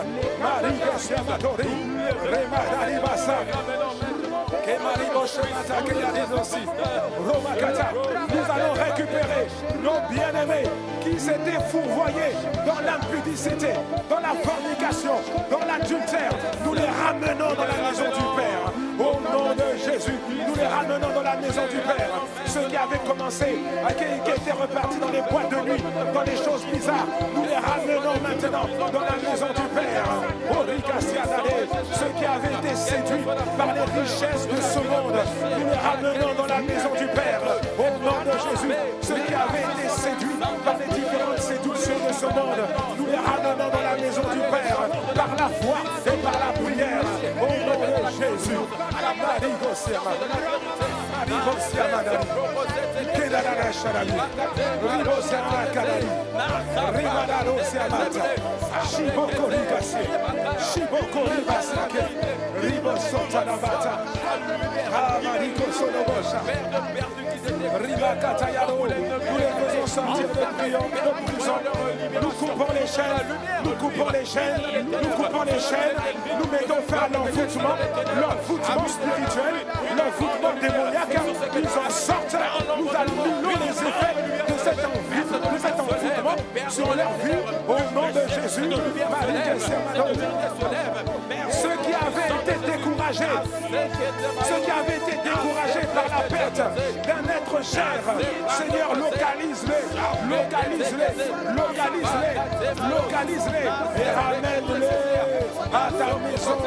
Nous allons récupérer nos bien-aimés qui s'étaient fourvoyés dans l'impudicité, dans la fornication, dans l'adultère. Nous les ramenons dans la maison du Père. Au nom de Jésus, nous les ramenons dans la maison du Père. Ceux qui avaient commencé, qui étaient repartis dans les boîtes de nuit, dans les choses bizarres, nous les ramenons maintenant dans la maison du Père. Ceux qui avaient été séduits par les richesses de ce monde, nous les ramenons dans la maison du Père. Au nom de Jésus, ceux qui avaient été séduits par les différentes séductions de ce monde, nous les ramenons dans la maison du Père, par la foi et par la prière. Au nom de Jésus. Nous les faisons sortir de prison. Nous coupons les chaînes, nous coupons les chaînes, nous coupons les chaînes. Nous mettons fin à l'envoûtement spirituel, l'envoûtement démoniaque. Ils en sortent. Nous annulons les effets de cet envoûtement sur leur vie au nom de Jésus. Ceux qui avaient été découragés, par la perte d'un être cher, Seigneur, localise-les et ramène-les à ta maison.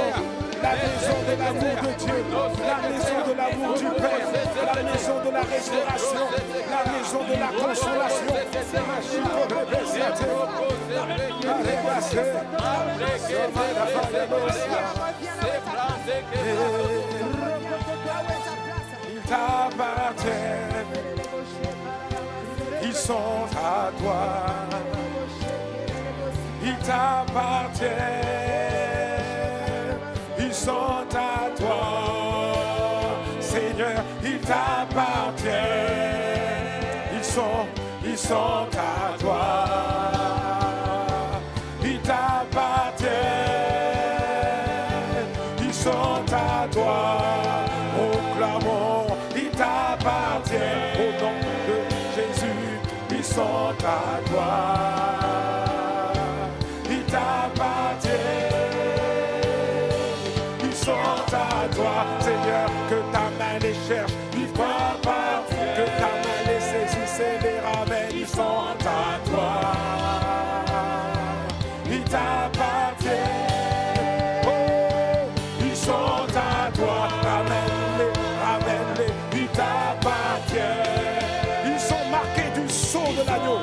La maison de l'amour de Dieu, la maison de l'amour du Père, la maison de la restauration, la maison de la consolation. Ils t'appartiennent, ils sont à toi, ils t'appartiennent, ils sont à toi, Seigneur, ils t'appartiennent, ils sont à toi, ils t'appartiennent, ils sont à toi, proclamons, ils t'appartiennent, au nom de Jésus, ils sont à toi, ils t'appartiennent, ils sont à toi, Seigneur, que ta main les cherche, ils t'appartiennent, que ta main les saisisse et les ramène, ils sont à toi, ils t'appartiennent, oh, ils sont à toi, ramène-les, ils t'appartiennent, ils sont marqués du sceau de l'agneau,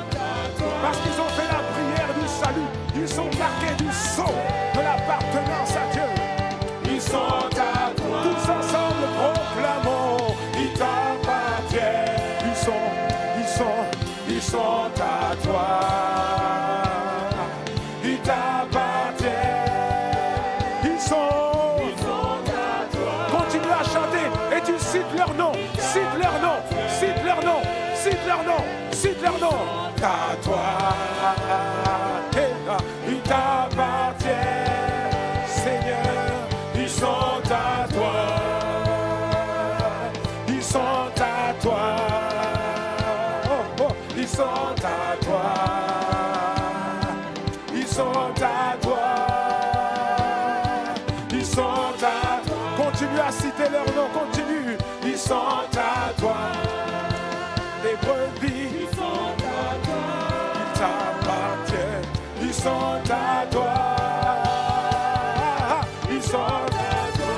parce qu'ils ont fait la prière du salut, ils sont marqués du sceau de l'appartenance à Dieu, ils sont à toi, tous ensemble proclamons, ils t'appartiennent, ils sont à toi, ils t'appartiennent, ils sont à toi. Continue à chanter et tu cites leur nom, cite leur nom, cite leur nom, cite leur nom, cite leur nom. À toi, ils t'appartiennent, Seigneur, ils sont à toi, ils sont à toi, oh, oh, ils sont à toi, ils sont à toi, ils sont à toi. Continue à citer leur nom, continue, ils sont à toi, les brebis, ils sont à toi, sont à toi. Ils sont à toi.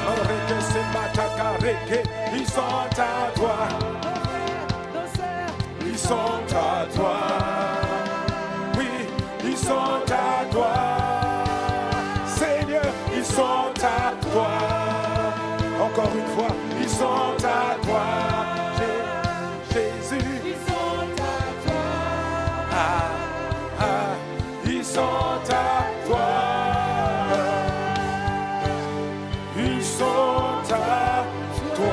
Ils sont à toi. Ils sont à toi. Oui, ils sont à toi. Seigneur, ils sont à toi. Encore une fois, ils sont à toi. Jésus, ils sont à toi. Ils sont à toi. Ils sont à toi.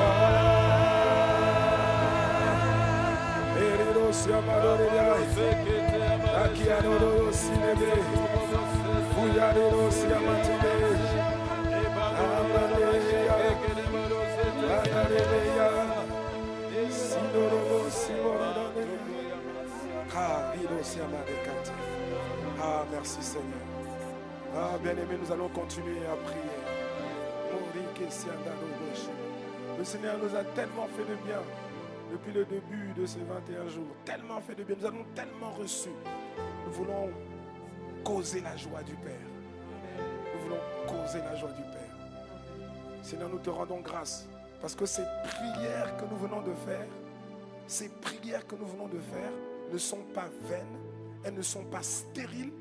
Ah, merci Seigneur. Ah, bien-aimés, nous allons continuer à prier. Le Seigneur nous a tellement fait de bien depuis le début de ces 21 jours. Tellement fait de bien. Nous avons tellement reçu. Nous voulons causer la joie du Père. Nous voulons causer la joie du Père. Seigneur, nous te rendons grâce. Parce que ces prières que nous venons de faire, ces prières que nous venons de faire ne sont pas vaines, elles ne sont pas stériles,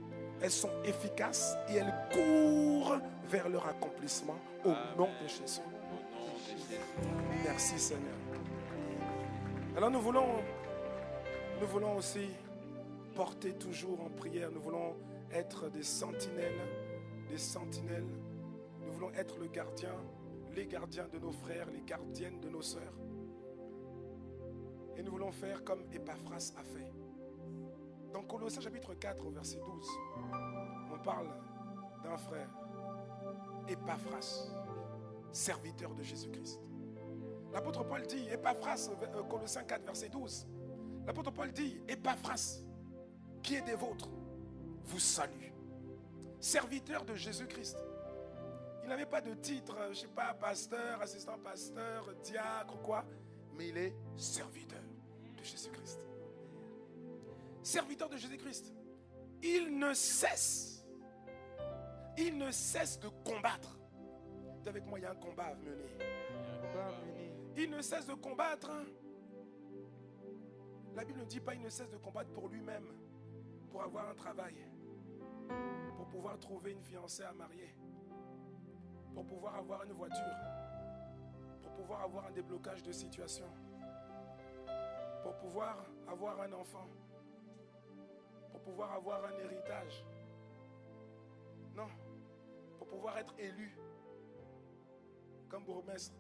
elles sont efficaces et elles courent vers leur accomplissement au nom de Jésus. Merci Seigneur. Alors nous voulons aussi porter toujours en prière, nous voulons être des sentinelles. Nous voulons être le gardien, les gardiens de nos frères, les gardiennes de nos sœurs. Et nous voulons faire comme Épaphras a fait. Dans Colossiens chapitre 4, verset 12, on parle d'un frère, Épaphras, serviteur de Jésus-Christ. L'apôtre Paul dit, Épaphras, Colossiens 4, verset 12, l'apôtre Paul dit, Épaphras, qui est des vôtres, vous salue. Serviteur de Jésus-Christ. Il n'avait pas de titre, je ne sais pas, pasteur, assistant pasteur, diacre, quoi, mais il est serviteur de Jésus-Christ. Serviteur de Jésus-Christ. Il ne cesse de combattre. Avec moi, il y a un combat à mener. Il ne cesse de combattre. La Bible ne dit pas il ne cesse de combattre pour lui-même, pour avoir un travail, pour pouvoir trouver une fiancée à marier, pour pouvoir avoir une voiture, pour pouvoir avoir un déblocage de situation, pour pouvoir avoir un enfant, pour pouvoir avoir un héritage. Non, pour pouvoir être élu comme bourgmestre,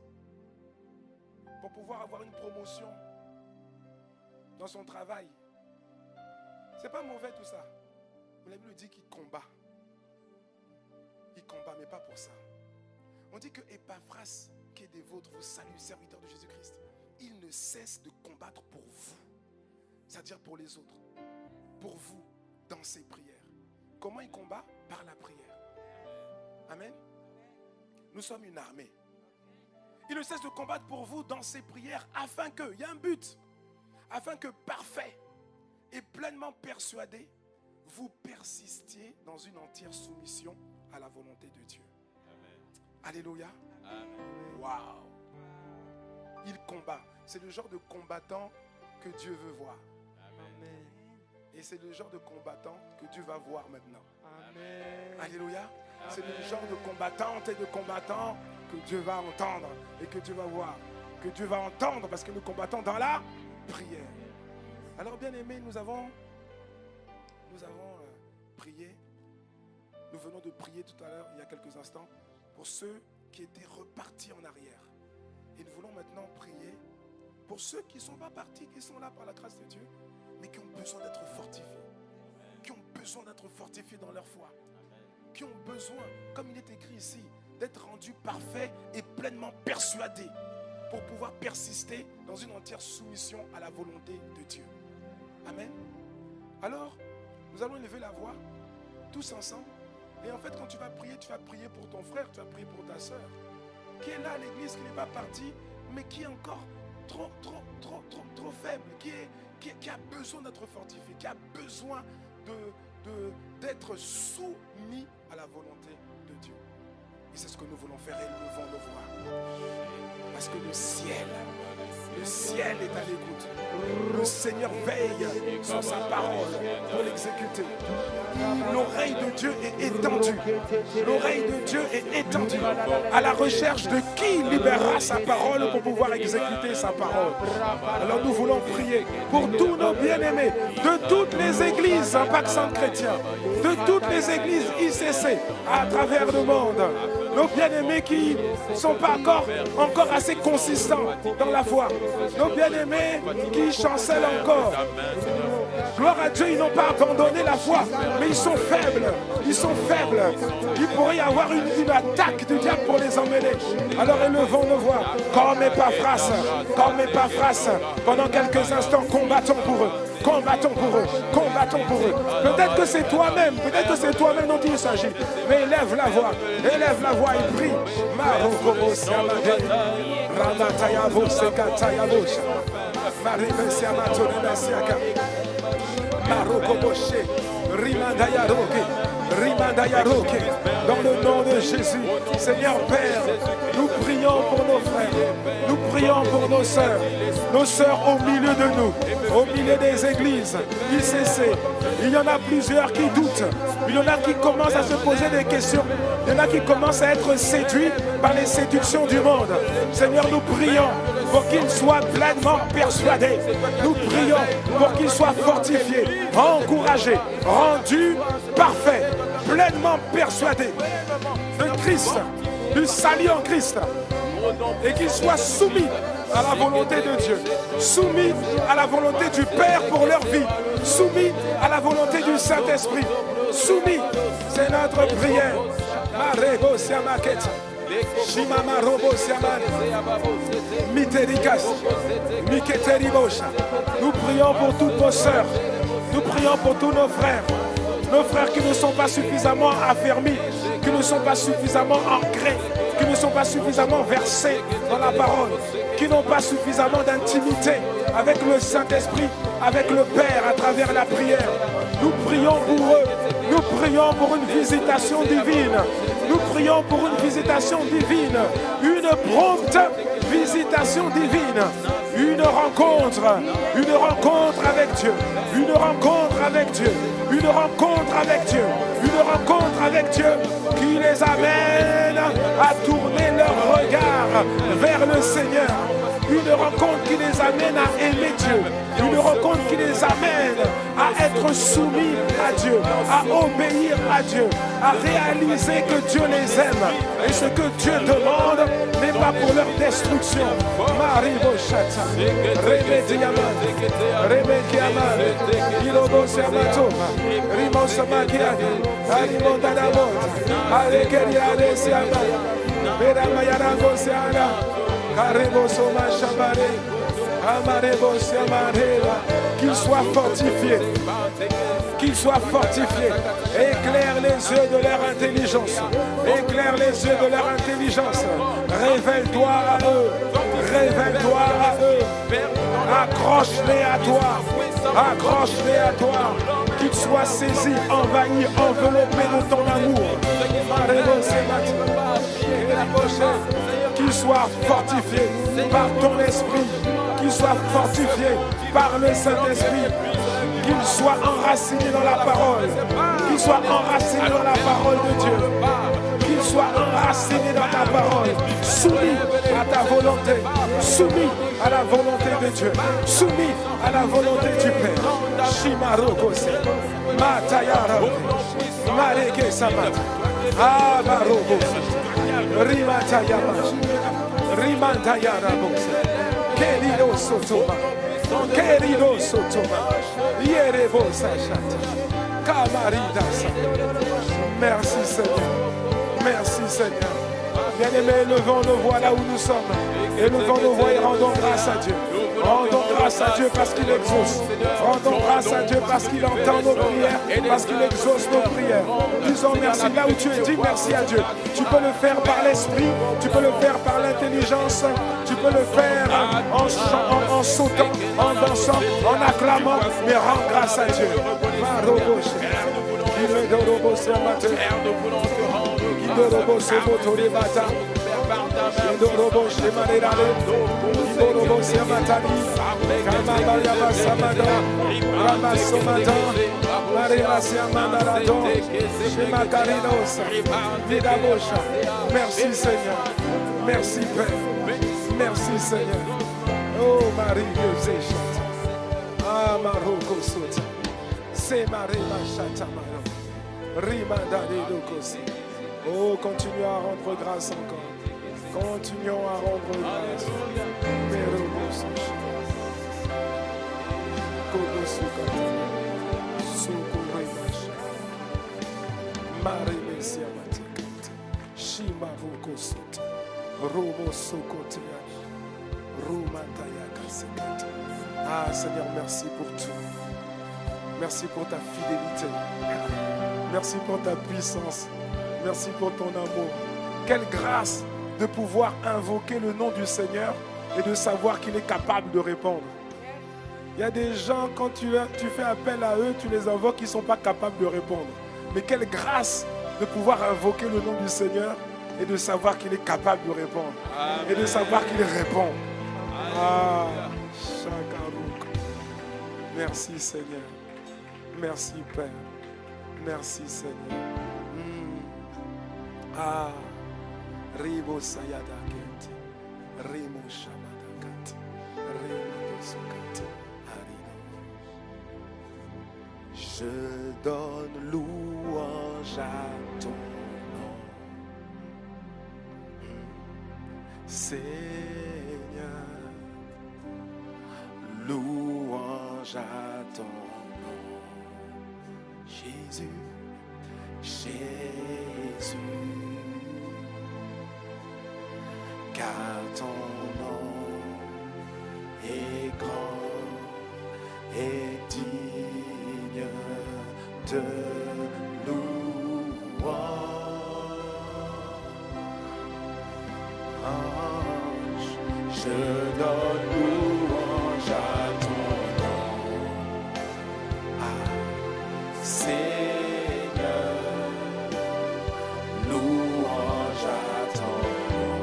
pour pouvoir avoir une promotion dans son travail. C'est pas mauvais tout ça. Mais la Bible dit qu'il combat. Il combat, mais pas pour ça. On dit que Épaphras, qui est des vôtres, vous salue, serviteur de Jésus-Christ. Il ne cesse de combattre pour vous. C'est-à-dire pour les autres. Pour vous, dans ses prières. Comment il combat? Par la prière. Amen. Nous sommes une armée. Il ne cesse de combattre pour vous dans ses prières afin que, il y a un but, afin que parfait et pleinement persuadé, vous persistiez dans une entière soumission à la volonté de Dieu. Amen. Alléluia. Waouh. Il combat. C'est le genre de combattant que Dieu veut voir. Amen. Et c'est le genre de combattant que Dieu va voir maintenant. Amen. Alléluia. Amen. C'est le genre de combattante et de combattant que Dieu va entendre et que Dieu va voir. Que Dieu va entendre parce que nous combattons dans la prière. Alors bien aimés, nous avons prié. Nous venons de prier tout à l'heure, il y a quelques instants, pour ceux qui étaient repartis en arrière. Et nous voulons maintenant prier pour ceux qui ne sont pas partis, qui sont là par la grâce de Dieu, mais qui ont besoin d'être fortifiés. Qui ont besoin d'être fortifiés dans leur foi. Qui ont besoin, comme il est écrit ici, d'être rendus parfaits et pleinement persuadés pour pouvoir persister dans une entière soumission à la volonté de Dieu. Amen. Alors, nous allons élever la voix tous ensemble. Et en fait, quand tu vas prier pour ton frère, tu vas prier pour ta soeur, qui est là à l'église, qui n'est pas partie, mais qui est encore trop faible, qui a besoin d'être fortifié, qui a besoin d'être soumis à la volonté de Dieu. Et c'est ce que nous voulons faire, élevons nos voix. Parce que le ciel est à l'écoute. Le Seigneur veille sur sa parole pour l'exécuter. L'oreille de Dieu est étendue. L'oreille de Dieu est étendue à la recherche de qui libérera sa parole pour pouvoir exécuter sa parole. Alors nous voulons prier pour tous nos bien-aimés, de toutes les églises Impact Centre Chrétien, de toutes les églises ICC à travers le monde. Nos bien-aimés qui ne sont pas encore assez consistants dans la foi. Nos bien-aimés qui chancellent encore. Gloire à Dieu, ils n'ont pas abandonné la foi, mais ils sont faibles. Ils sont faibles. Il pourrait y avoir une attaque du diable pour les emmener. Alors élevons nos voix, comme Épaphras, pendant quelques instants, combattons pour eux. Combattons pour eux, combattons pour eux. Peut-être que c'est toi-même dont il s'agit. Mais élève la voix et prie. Dans le nom de Jésus, Seigneur Père, nous prions pour nos frères, nous prions pour nos sœurs au milieu de nous, au milieu des églises, ICC. Il y en a plusieurs qui doutent, il y en a qui commencent à se poser des questions, il y en a qui commencent à être séduits par les séductions du monde. Seigneur, nous prions pour qu'ils soient pleinement persuadés. Nous prions pour qu'ils soient fortifiés, encouragés, rendus parfaits, pleinement persuadés de Christ, du salut en Christ, et qu'ils soient soumis à la volonté de Dieu, soumis à la volonté du Père pour leur vie, soumis à la volonté du Saint-Esprit, soumis, c'est notre prière. Nous prions pour toutes nos sœurs, nous prions pour tous nos frères qui ne sont pas suffisamment affermis, qui ne sont pas suffisamment ancrés, qui ne sont pas suffisamment versés dans la parole, qui n'ont pas suffisamment d'intimité avec le Saint-Esprit, avec le Père à travers la prière. Nous prions pour eux, nous prions pour une visitation divine, nous prions pour une visitation divine, une prompte visitation divine, une rencontre avec Dieu, une rencontre avec Dieu, une rencontre avec Dieu, une rencontre avec Dieu qui les amène à tourner leur regard vers le Seigneur. Une rencontre qui les amène à aimer Dieu. Une rencontre qui les amène à être soumis à Dieu, à obéir à Dieu, à réaliser que Dieu les aime. Et ce que Dieu demande n'est pas pour leur destruction. Marie Bochata, Remediaman, Remekiaman, Ilobosiamatoma, Rimosamakiani, Alimondadamot, Alekeriadesiana, Bedamayaragosiana. Qu'ils soient fortifiés, éclaire les yeux de leur intelligence, éclaire les yeux de leur intelligence, révèle-toi à eux, accroche-les à toi, qu'ils soient saisis, envahis, enveloppés de ton amour. Qu'ils soient fortifiés par ton esprit, qu'ils soient fortifiés par le Saint-Esprit, qu'ils soient enracinés dans la parole, qu'ils soient enracinés dans la parole de Dieu, qu'ils soient enracinés dans ta parole, soumis à ta volonté, soumis à la volonté de Dieu, soumis à la volonté du Père. Shimarokose, Matayara, Mareke Samata, Abarokose. Rimantayara Querido Sotoma, Yerebo Sachata, Kamaridasa. Merci Seigneur. Bien-aimés, levons nos voix là où nous sommes. Élevons nos voix et rendons grâce à Dieu. Rendons grâce à Dieu parce qu'il exauce. Rendons grâce à Dieu parce qu'il entend nos prières, parce qu'il exauce nos prières. Disons merci là où tu es, dis merci à Dieu. Tu peux le faire par l'esprit, tu peux le faire par l'intelligence, tu peux le faire en sautant, en dansant, en acclamant, mais rends grâce à Dieu. Merci Seigneur, merci Père, merci Seigneur. Oh Marie, Dieu chante. Ah Maroko Sota, c'est Marie Machata Maro, Rimandade Dokosi. Oh, continuons à rendre grâce encore. Continuons à rendre grâce. Merobo Sochi. Kobo Sukata. Sukure Macha. Marie Messia Matikata. Shimaroko Sota. Robo Sokoteaki. Rumatayaka Sekata. Ah Seigneur, merci pour tout. Merci pour ta fidélité. Merci pour ta puissance. Merci pour ton amour. Quelle grâce de pouvoir invoquer le nom du Seigneur et de savoir qu'il est capable de répondre. Il y a des gens, quand tu fais appel à eux, tu les invoques, ils ne sont pas capables de répondre. Mais quelle grâce de pouvoir invoquer le nom du Seigneur et de savoir qu'il est capable de répondre. Amen. Et de savoir qu'il répond. Ah, Chakarouk. Merci Seigneur. Merci Père. Merci Seigneur. Ah, Ribo Sayadaket, Rimo Shabadakat, Rimo Dosukati, Arino. Je donne louange à ton nom, Seigneur. Louange à ton nom, Jésus, Jésus. Car ton nom est grand et digne de louange. Je donne louange à ton nom, Seigneur. Louange à ton nom.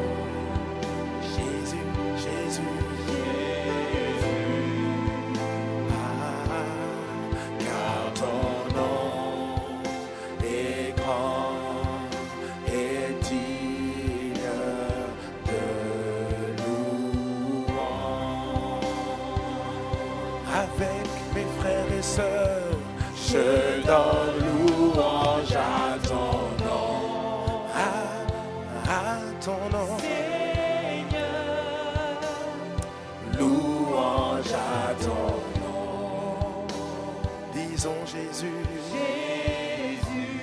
Jésus, Jésus, car ton nom est grand et digne de louange. Avec mes frères et sœurs, je donne louange à ton nom, à ton nom. Louange à ton nom. Disons Jésus, Jésus,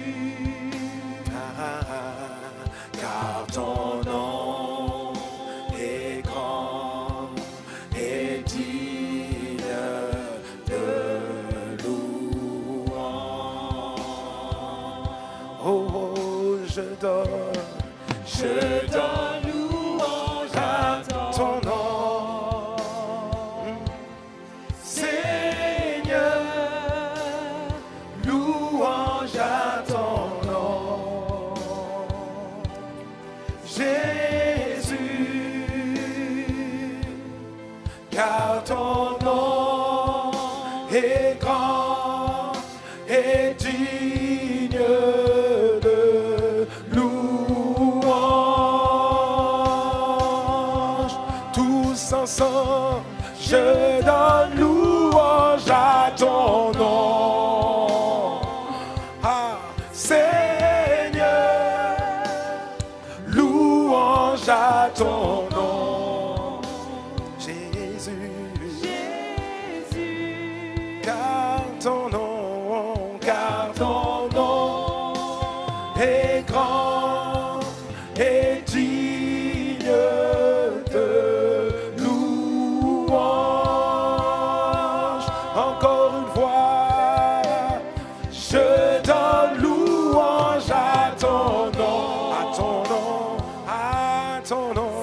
car ton nom est grand et digne de louange. Oh, oh, je donne louange à ton nom. Car ton nom est grand et digne de louange. Tous ensemble, je donne louange à ton nom. Ah, Seigneur, louange à ton nom. Car ton nom est grand et digne de louange. Encore une fois, je donne louange à ton nom, à ton nom, à ton nom.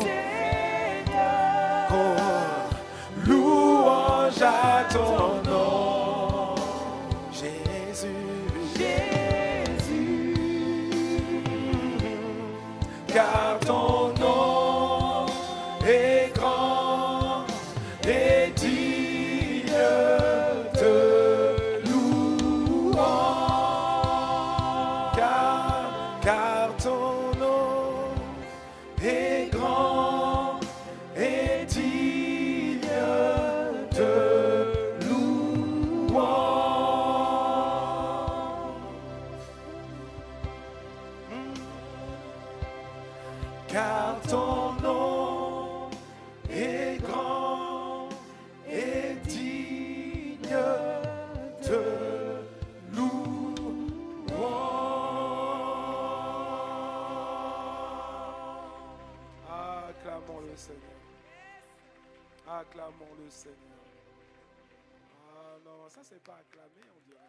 Oh, louange à ton nom, Jésus, car ton nom est grand et digne de louange, car ton nom est grand et digne de louange, car ton nom est grand et digne de louange. Acclamons le Seigneur. Acclamons le Seigneur. Ah non, ça c'est pas acclamer, on dirait.